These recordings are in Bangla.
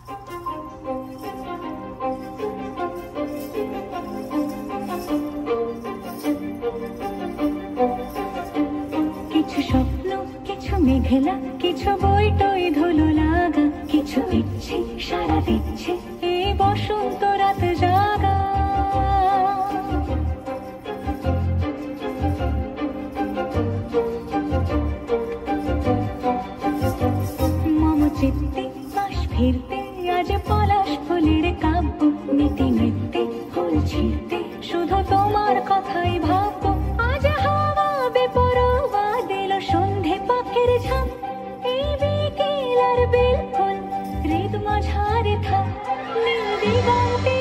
কিছু স্বপ্ন, কিছু মেঘলা, কিছু বই টই ধুলো লাগা, কিছু ইচ্ছে সারা দিচ্ছে এই বসন্ত রাত জাগা। মম চিত্তে পাশ ফিরতে আজ পলাশ ফুলের কাব্য, নীতি নৃত্যে ফুল ছিঁড়তে শুধু তোমার কথাই ভাববো। আজ হাওয়া বেপরোয়া দিল সন্ধে পাখির ঝাঁক, এই বিকেল আর বিলকুল হৃদ মাঝারে থাক। নীল দিগন্তে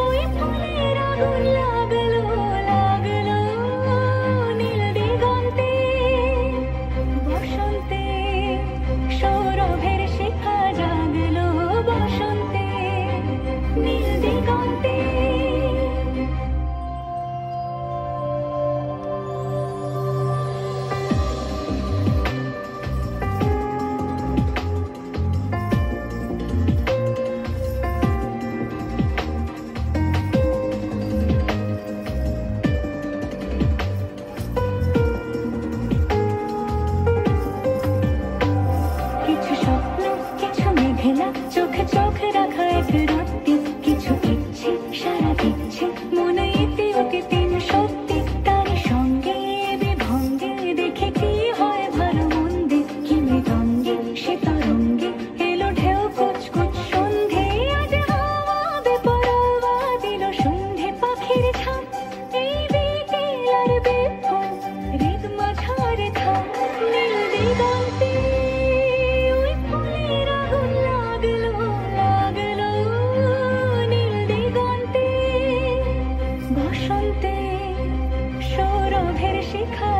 ওই ফুলের আগুন লাগলো লাগলো, নীল দিগন্তে বসন্তে সৌরভের শিখা জাগলো, বসন্তে নীল দিগন্তে। কিছু স্বপ্ন, কিছু মেঘলা, চোখে চোখ রাখা এক রাত্রি, কিছু ইচ্ছে সারা দিচ্ছে মনে ইতি অতিদিন সত্যি। তার সঙ্গে বিভঙ্গে দেখে কি হয় ভালো মন্দে, কি মৃদঙ্গে সে তরঙ্গে এলো ঢেউ কুচকুচ সন্ধে। আজ হাওয়া বেপরোয়া দিল সন্ধে পাখির ঝাঁক, এই বিকেল আর বিপুল হৃদ মাঝারে থাক। নীল দিগন্তে ওই ফুলের আগুন লাগলো লাগলো, নীল দিগন্তে বসন্তে সৌরভের শিখা